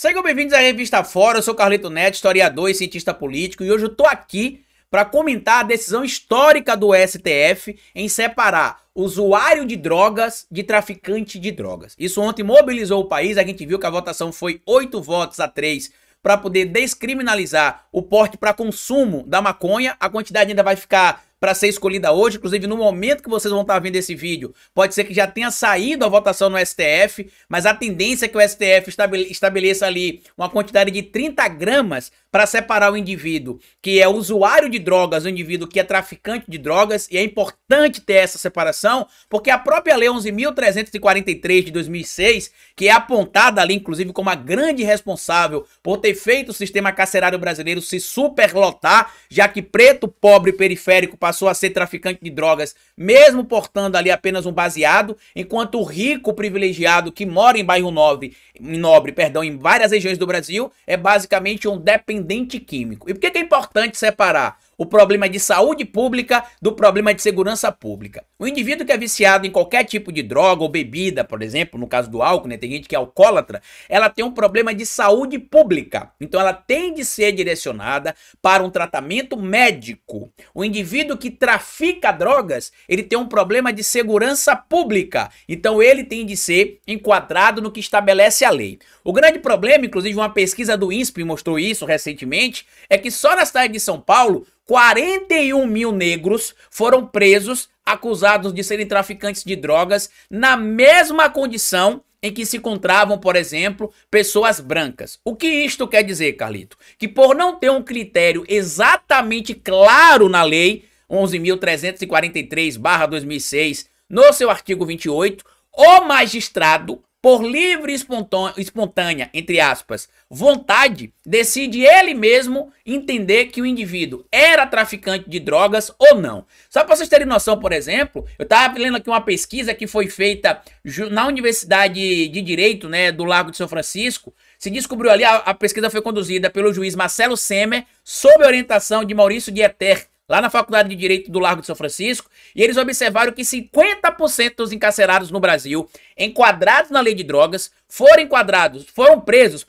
Sejam bem-vindos à Revista Fora, eu sou Carlito Neto, historiador e cientista político, e hoje eu tô aqui para comentar a decisão histórica do STF em separar usuário de drogas de traficante de drogas. Isso ontem mobilizou o país, a gente viu que a votação foi 8 votos a 3 para poder descriminalizar o porte para consumo da maconha. A quantidade ainda vai ficar para ser escolhida hoje, inclusive no momento que vocês vão estar vendo esse vídeo, pode ser que já tenha saído a votação no STF, mas a tendência é que o STF estabeleça ali uma quantidade de 30 gramas para separar o indivíduo que é usuário de drogas do indivíduo que é traficante de drogas, e é importante ter essa separação, porque a própria Lei 11.343 de 2006, que é apontada ali inclusive como a grande responsável por ter feito o sistema carcerário brasileiro se superlotar, já que preto, pobre e periférico passou a ser traficante de drogas, mesmo portando ali apenas um baseado, enquanto o rico privilegiado que mora em bairro nobre, em várias regiões do Brasil, é basicamente um dependente químico. E por que é importante separar o problema de saúde pública do problema de segurança pública? O indivíduo que é viciado em qualquer tipo de droga ou bebida, por exemplo, no caso do álcool, né, tem gente que é alcoólatra, ela tem um problema de saúde pública. Então ela tem de ser direcionada para um tratamento médico. O indivíduo que trafica drogas, ele tem um problema de segurança pública. Então ele tem de ser enquadrado no que estabelece a lei. O grande problema, inclusive uma pesquisa do INSPE mostrou isso recentemente, é que só na cidade de São Paulo, 41 mil negros foram presos, acusados de serem traficantes de drogas, na mesma condição em que se encontravam, por exemplo, pessoas brancas. O que isto quer dizer, Carlito? Que por não ter um critério exatamente claro na lei 11.343/2006, no seu artigo 28, o magistrado, por livre e espontânea, entre aspas, vontade, decide ele mesmo entender que o indivíduo era traficante de drogas ou não. Só para vocês terem noção, por exemplo, eu estava lendo aqui uma pesquisa que foi feita na Universidade de Direito, né, do Largo de São Francisco. Se descobriu ali, a pesquisa foi conduzida pelo juiz Marcelo Semer, sob orientação de Maurício Dieter, lá na Faculdade de Direito do Largo de São Francisco, e eles observaram que 50% dos encarcerados no Brasil, enquadrados na lei de drogas, foram presos,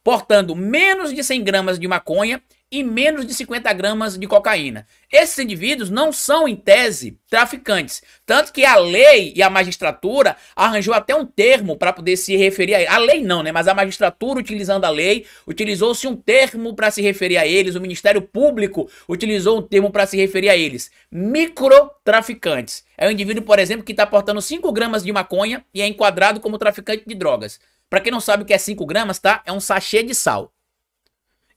portando menos de 100 gramas de maconha e menos de 50 gramas de cocaína. Esses indivíduos não são, em tese, traficantes. Tanto que a lei e a magistratura arranjou até um termo para poder se referir a eles. A lei não, né? Mas a magistratura, utilizando a lei, utilizou-se um termo para se referir a eles. O Ministério Público utilizou um termo para se referir a eles. Microtraficantes. É um indivíduo, por exemplo, que está portando 5 gramas de maconha e é enquadrado como traficante de drogas. Para quem não sabe o que é 5 gramas, tá? É um sachê de sal.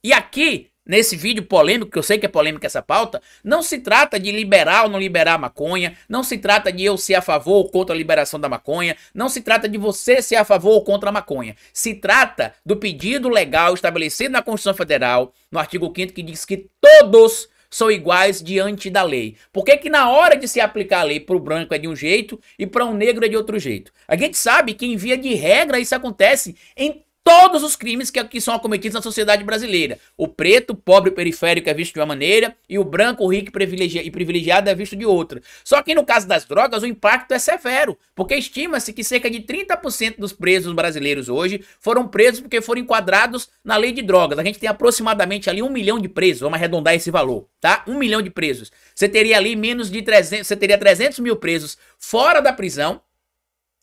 E aqui, nesse vídeo polêmico, que eu sei que é polêmica essa pauta, não se trata de liberar ou não liberar a maconha, não se trata de eu ser a favor ou contra a liberação da maconha, não se trata de você ser a favor ou contra a maconha. Se trata do pedido legal estabelecido na Constituição Federal, no artigo 5º, que diz que todos são iguais diante da lei. Por que que na hora de se aplicar a lei para o branco é de um jeito e para um negro é de outro jeito? A gente sabe que, em via de regra, isso acontece em todos os crimes que são acometidos na sociedade brasileira. O preto, pobre e periférico é visto de uma maneira, e o branco, rico e privilegiado é visto de outra. Só que no caso das drogas, o impacto é severo, porque estima-se que cerca de 30% dos presos brasileiros hoje foram presos porque foram enquadrados na lei de drogas. A gente tem aproximadamente ali 1 milhão de presos, vamos arredondar esse valor, tá? 1 milhão de presos. Você teria ali menos de 300, você teria 300 mil presos fora da prisão,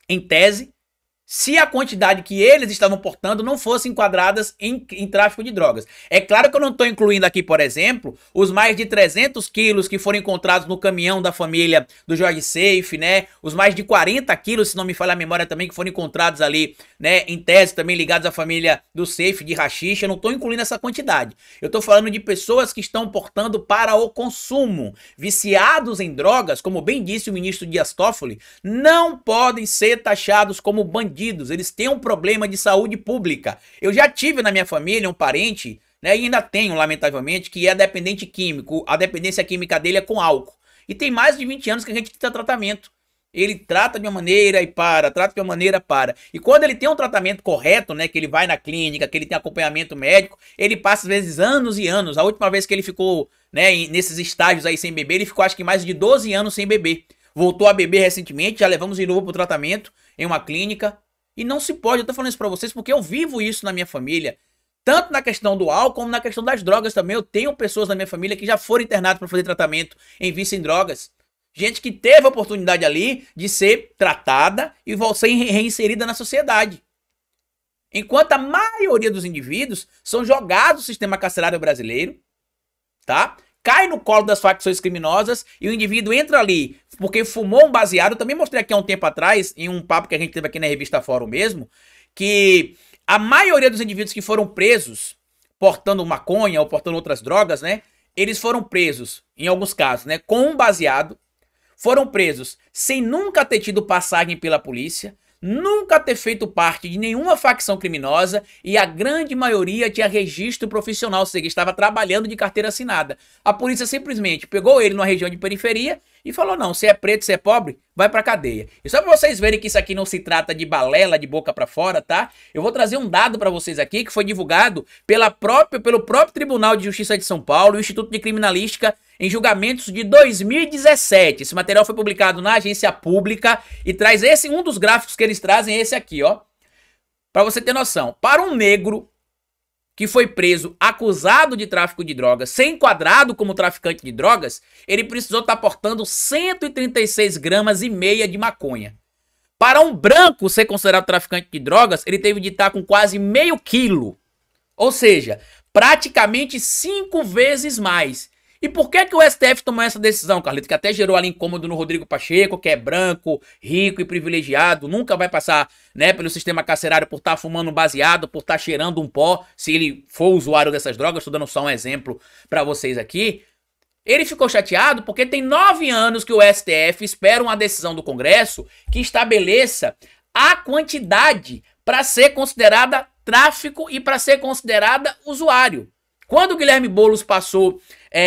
em tese, se a quantidade que eles estavam portando não fosse enquadradas em tráfico de drogas. É claro que eu não estou incluindo aqui, por exemplo, os mais de 300 quilos que foram encontrados no caminhão da família do Jorge Seife, né? Os mais de 40 quilos, se não me falha a memória também, que foram encontrados ali, né? Em tese também ligados à família do Seife, de haxixe. Eu não estou incluindo essa quantidade. Eu estou falando de pessoas que estão portando para o consumo. Viciados em drogas, como bem disse o ministro Dias Toffoli, não podem ser taxados como bandidos. Eles têm um problema de saúde pública. Eu já tive na minha família um parente, né, e ainda tenho, lamentavelmente, que é dependente químico. A dependência química dele é com álcool. E tem mais de 20 anos que a gente tem tratamento. Ele trata de uma maneira e para, trata de uma maneira e para. E quando ele tem um tratamento correto, né, que ele vai na clínica, que ele tem acompanhamento médico, ele passa às vezes anos e anos. A última vez que ele ficou, né, nesses estágios aí sem beber, ele ficou acho que mais de 12 anos sem beber. Voltou a beber recentemente, já levamos de novo para o tratamento em uma clínica. E não se pode, eu tô falando isso pra vocês porque eu vivo isso na minha família. Tanto na questão do álcool, como na questão das drogas também. Eu tenho pessoas na minha família que já foram internadas para fazer tratamento em vício em drogas. Gente que teve a oportunidade ali de ser tratada e ser reinserida na sociedade. Enquanto a maioria dos indivíduos são jogados no sistema carcerário brasileiro, tá? Cai no colo das facções criminosas e o indivíduo entra ali porque fumou um baseado. Eu também mostrei aqui há um tempo atrás, em um papo que a gente teve aqui na revista Fórum mesmo, que a maioria dos indivíduos que foram presos portando maconha ou portando outras drogas, né? Eles foram presos, em alguns casos, né? Com um baseado. Foram presos sem nunca ter tido passagem pela polícia, nunca ter feito parte de nenhuma facção criminosa e a grande maioria tinha registro profissional, ou seja, estava trabalhando de carteira assinada. A polícia simplesmente pegou ele numa região de periferia e falou: não, se é preto, se é pobre, vai pra cadeia. E só pra vocês verem que isso aqui não se trata de balela de boca pra fora, tá? Eu vou trazer um dado pra vocês aqui que foi divulgado pelo próprio Tribunal de Justiça de São Paulo e o Instituto de Criminalística em julgamentos de 2017. Esse material foi publicado na agência pública e traz um dos gráficos que eles trazem é esse aqui, ó. Pra você ter noção, para um negro que foi preso acusado de tráfico de drogas, ser enquadrado como traficante de drogas, ele precisou estar portando 136 gramas e meia de maconha. Para um branco ser considerado traficante de drogas, ele teve de estar com quase meio quilo. Ou seja, praticamente 5 vezes mais. E por que o STF tomou essa decisão, Carlito? Que até gerou ali incômodo no Rodrigo Pacheco, que é branco, rico e privilegiado, nunca vai passar, né, pelo sistema carcerário por estar fumando baseado, por estar cheirando um pó, se ele for usuário dessas drogas. Estou dando só um exemplo para vocês aqui. Ele ficou chateado porque tem 9 anos que o STF espera uma decisão do Congresso que estabeleça a quantidade para ser considerada tráfico e para ser considerada usuário. Quando o Guilherme Boulos passou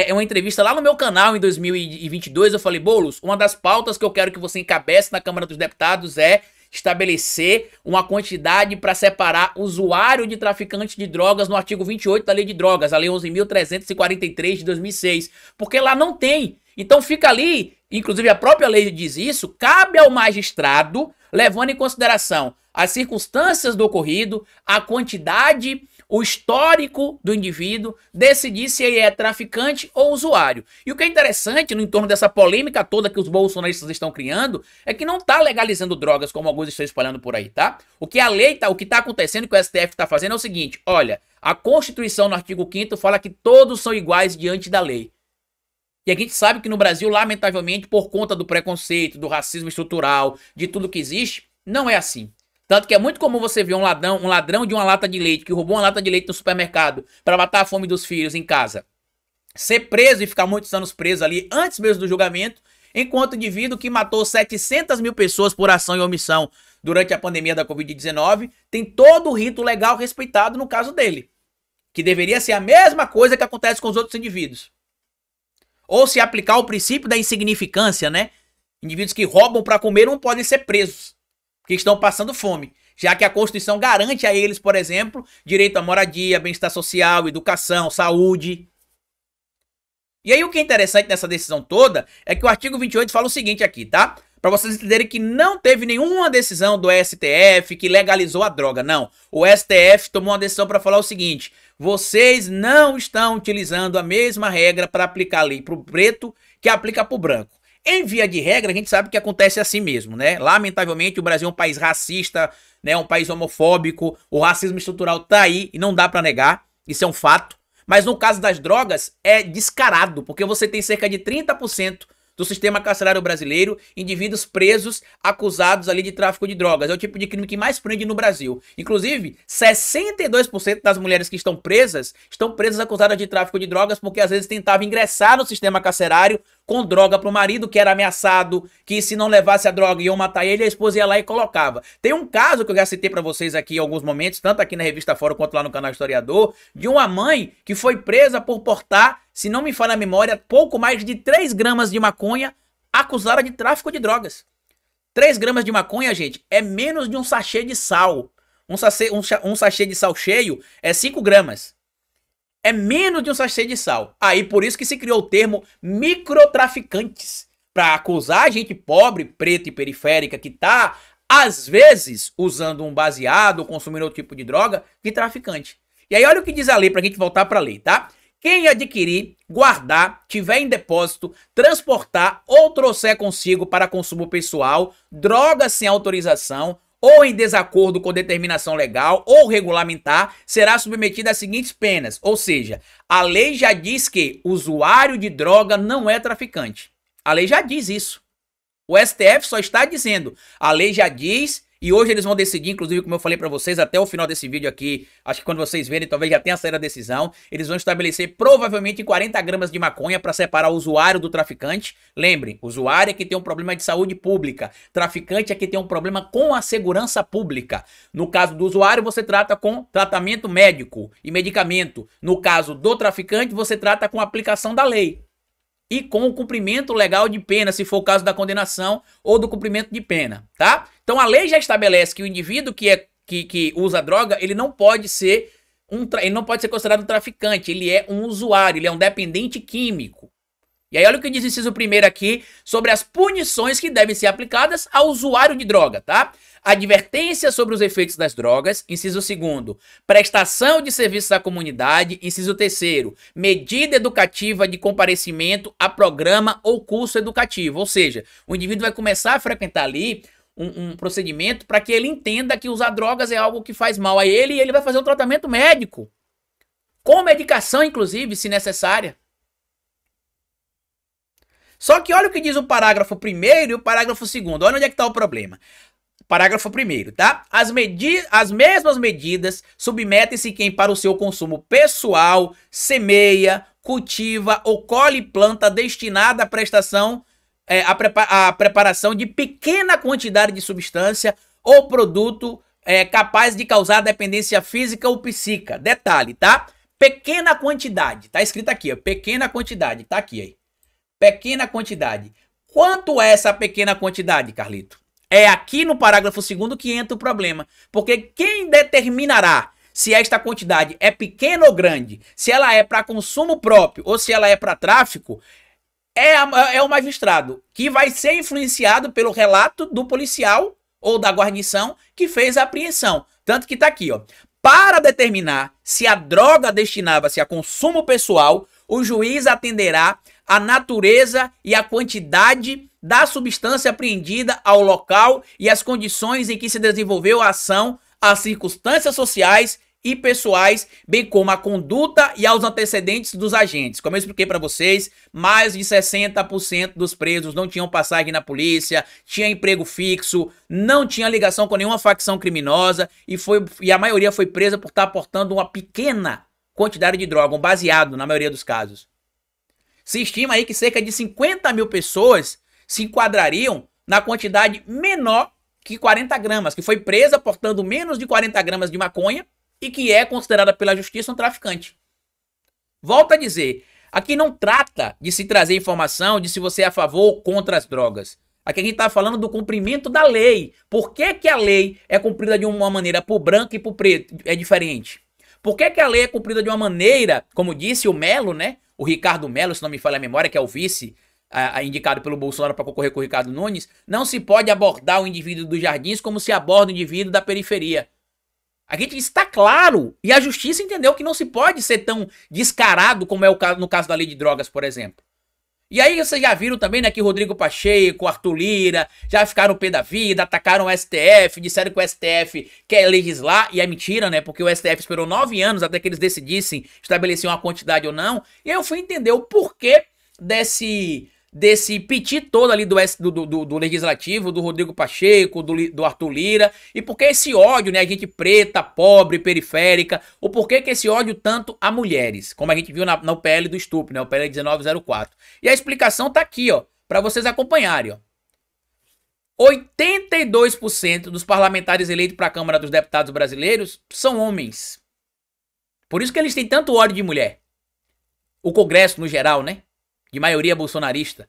uma entrevista lá no meu canal em 2022, eu falei: Boulos, uma das pautas que eu quero que você encabece na Câmara dos Deputados é estabelecer uma quantidade para separar usuário de traficante de drogas no artigo 28 da Lei de Drogas, a Lei 11.343 de 2006, porque lá não tem. Então fica ali, inclusive a própria lei diz isso, cabe ao magistrado, levando em consideração as circunstâncias do ocorrido, a quantidade, o histórico do indivíduo, decidir se ele é traficante ou usuário. E o que é interessante no entorno dessa polêmica toda que os bolsonaristas estão criando é que não está legalizando drogas como alguns estão espalhando por aí, tá? O que está acontecendo, que o STF está fazendo é o seguinte: olha, a Constituição no artigo 5º fala que todos são iguais diante da lei. E a gente sabe que no Brasil, lamentavelmente, por conta do preconceito, do racismo estrutural, de tudo que existe, não é assim. Tanto que é muito comum você ver um ladrão de uma lata de leite, que roubou uma lata de leite no supermercado para matar a fome dos filhos em casa, ser preso e ficar muitos anos preso ali antes mesmo do julgamento, enquanto o indivíduo que matou 700 mil pessoas por ação e omissão durante a pandemia da Covid-19 tem todo o rito legal respeitado no caso dele, que deveria ser a mesma coisa que acontece com os outros indivíduos. Ou se aplicar o princípio da insignificância, né? Indivíduos que roubam para comer não podem ser presos, porque estão passando fome, já que a Constituição garante a eles, por exemplo, direito à moradia, bem-estar social, educação, saúde. E aí o que é interessante nessa decisão toda é que o artigo 28 fala o seguinte aqui, tá? Para vocês entenderem que não teve nenhuma decisão do STF que legalizou a droga, não. O STF tomou uma decisão para falar o seguinte: vocês não estão utilizando a mesma regra para aplicar a lei para o preto que aplica para o branco. Em via de regra, a gente sabe que acontece assim mesmo, né? Lamentavelmente, o Brasil é um país racista, né? Um país homofóbico, o racismo estrutural tá aí e não dá para negar, isso é um fato. Mas no caso das drogas, é descarado, porque você tem cerca de 30% do sistema carcerário brasileiro, indivíduos presos, acusados ali de tráfico de drogas. É o tipo de crime que mais prende no Brasil. Inclusive, 62% das mulheres que estão presas acusadas de tráfico de drogas porque às vezes tentavam ingressar no sistema carcerário com droga pro marido, que era ameaçado, que se não levasse a droga iam matar ele, a esposa ia lá e colocava. Tem um caso que eu já citei pra vocês aqui em alguns momentos, tanto aqui na revista Fórum quanto lá no canal Historiador, de uma mãe que foi presa por portar, se não me falha a memória, pouco mais de 3 gramas de maconha, acusada de tráfico de drogas. 3 gramas de maconha, gente, é menos de um sachê de sal. Um sachê de sal cheio é 5 gramas. É menos de um sachê de sal. Aí por isso que se criou o termo microtraficantes, para acusar a gente pobre, preta e periférica que tá às vezes usando um baseado ou consumindo outro tipo de droga, de traficante. E aí olha o que diz a lei, pra gente voltar pra lei, tá? Quem adquirir, guardar, tiver em depósito, transportar ou trouxer consigo para consumo pessoal, drogas sem autorização ou em desacordo com determinação legal ou regulamentar, será submetido às seguintes penas. Ou seja, a lei já diz que usuário de droga não é traficante. A lei já diz isso. O STF só está dizendo. A lei já diz, e hoje eles vão decidir, inclusive, como eu falei para vocês, até o final desse vídeo aqui, acho que quando vocês verem, talvez já tenha saído a decisão, eles vão estabelecer provavelmente 40 gramas de maconha para separar o usuário do traficante. Lembrem, usuário é que tem um problema de saúde pública, traficante é que tem um problema com a segurança pública. No caso do usuário, você trata com tratamento médico e medicamento. No caso do traficante, você trata com aplicação da lei. E com o cumprimento legal de pena, se for o caso da condenação ou do cumprimento de pena, tá? Então a lei já estabelece que o indivíduo que usa droga, ele não pode ser considerado um traficante, ele é um usuário, ele é um dependente químico. E aí olha o que diz o inciso 1º aqui sobre as punições que devem ser aplicadas ao usuário de droga, tá? Advertência sobre os efeitos das drogas, inciso 2º, prestação de serviços à comunidade, inciso 3º, medida educativa de comparecimento a programa ou curso educativo, ou seja, o indivíduo vai começar a frequentar ali um procedimento para que ele entenda que usar drogas é algo que faz mal a ele e ele vai fazer um tratamento médico, com medicação inclusive, se necessária. Só que olha o que diz o parágrafo 1º e o parágrafo 2º, olha onde é que está o problema. Parágrafo 1º, tá? As mesmas medidas submetem-se quem para o seu consumo pessoal semeia, cultiva ou colhe planta destinada à prestação, à preparação de pequena quantidade de substância ou produto capaz de causar dependência física ou psíquica. Detalhe, tá? Pequena quantidade, tá escrito aqui, ó, pequena quantidade, tá aqui aí. Pequena quantidade. Quanto é essa pequena quantidade, Carlito? É aqui no parágrafo 2º que entra o problema. Porque quem determinará se esta quantidade é pequena ou grande, se ela é para consumo próprio ou se ela é para tráfico, é o magistrado, que vai ser influenciado pelo relato do policial ou da guarnição que fez a apreensão. Tanto que tá aqui, ó. Para determinar se a droga destinava-se a consumo pessoal, o juiz atenderá a natureza e a quantidade da substância apreendida, ao local e as condições em que se desenvolveu a ação, às circunstâncias sociais e pessoais, bem como a conduta e aos antecedentes dos agentes. Como eu expliquei para vocês, mais de 60% dos presos não tinham passagem na polícia, tinha emprego fixo, não tinha ligação com nenhuma facção criminosa e a maioria foi presa por estar portando uma pequena quantidade de droga, um baseado na maioria dos casos. Se estima aí que cerca de 50 mil pessoas se enquadrariam na quantidade menor que 40 gramas, que foi presa portando menos de 40 gramas de maconha e que é considerada pela justiça um traficante. Volto a dizer, aqui não trata de se trazer informação de se você é a favor ou contra as drogas. Aqui a gente está falando do cumprimento da lei. Por que que a lei é cumprida de uma maneira para o branco e para o preto? É diferente. Por que que a lei é cumprida de uma maneira, como disse o Melo, né? O Ricardo Melo, se não me falha a memória, que é o vice indicado pelo Bolsonaro para concorrer com o Ricardo Nunes, não se pode abordar o indivíduo dos jardins como se aborda o indivíduo da periferia. A gente está claro, e a justiça entendeu que não se pode ser tão descarado como é o caso, no caso da lei de drogas, por exemplo. E aí vocês já viram também, né, que Rodrigo Pacheco, Arthur Lira, já ficaram pé da vida, atacaram o STF, disseram que o STF quer legislar, e é mentira, né, porque o STF esperou 9 anos até que eles decidissem estabelecer uma quantidade ou não, e aí eu fui entender o porquê desse piti todo ali do Legislativo, do Rodrigo Pacheco, do Arthur Lira, e por que esse ódio, né, a gente preta, pobre, periférica, ou por que esse ódio tanto a mulheres, como a gente viu no PL do estupro, né, o PL 1904. E a explicação tá aqui, ó, para vocês acompanharem, ó. 82% dos parlamentares eleitos para a Câmara dos Deputados brasileiros são homens. Por isso que eles têm tanto ódio de mulher. O Congresso, no geral, né? De maioria bolsonarista.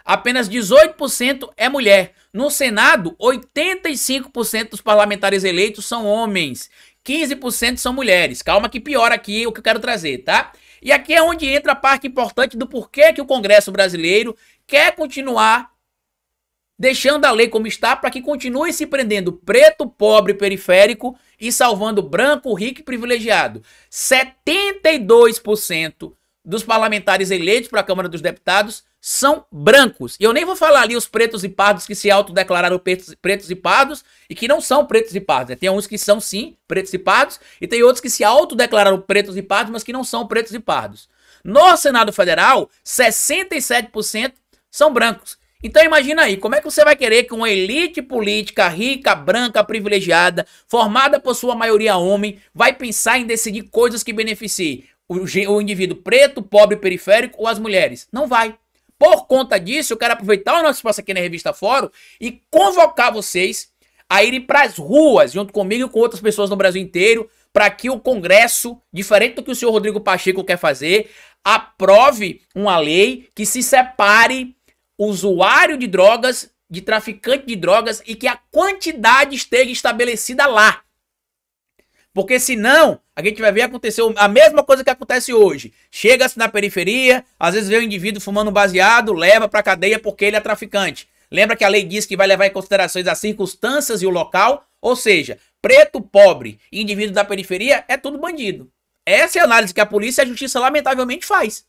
Apenas 18% é mulher. No Senado, 85% dos parlamentares eleitos são homens. 15% são mulheres. Calma que piora aqui o que eu quero trazer, tá? E aqui é onde entra a parte importante do porquê que o Congresso brasileiro quer continuar deixando a lei como está para que continue se prendendo preto, pobre, periférico e salvando branco, rico e privilegiado. 72% dos parlamentares eleitos para a Câmara dos Deputados são brancos. E eu nem vou falar ali os pretos e pardos que se autodeclararam pretos e pardos e que não são pretos e pardos, né? Tem uns que são sim pretos e pardos e tem outros que se autodeclararam pretos e pardos, mas que não são pretos e pardos. No Senado Federal, 67% são brancos. Então imagina aí, como é que você vai querer que uma elite política rica, branca, privilegiada, formada por sua maioria homem, vai pensar em decidir coisas que beneficiem o indivíduo preto, pobre, periférico ou as mulheres? Não vai. Por conta disso, eu quero aproveitar o nosso espaço aqui na Revista Fórum e convocar vocês a irem para as ruas, junto comigo e com outras pessoas no Brasil inteiro, para que o Congresso, diferente do que o senhor Rodrigo Pacheco quer fazer, aprove uma lei que se separe usuário de drogas, de traficante de drogas e que a quantidade esteja estabelecida lá. Porque senão, a gente vai ver acontecer a mesma coisa que acontece hoje. Chega-se na periferia, às vezes vê um indivíduo fumando baseado, leva pra cadeia porque ele é traficante. Lembra que a lei diz que vai levar em considerações as circunstâncias e o local? Ou seja, preto, pobre e indivíduo da periferia é tudo bandido. Essa é a análise que a polícia e a justiça lamentavelmente faz.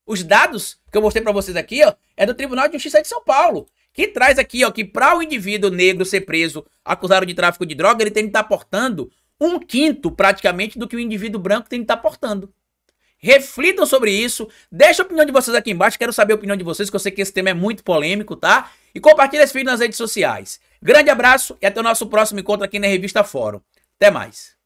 Os dados que eu mostrei pra vocês aqui, ó, é do Tribunal de Justiça de São Paulo, que traz aqui, ó, que para o indivíduo negro ser preso, acusado de tráfico de droga, ele tem que estar portando 1/5 praticamente do que o indivíduo branco tem que estar portando. Reflitam sobre isso, deixa a opinião de vocês aqui embaixo, quero saber a opinião de vocês, que eu sei que esse tema é muito polêmico, tá? E compartilha esse vídeo nas redes sociais. Grande abraço e até o nosso próximo encontro aqui na Revista Fórum. Até mais.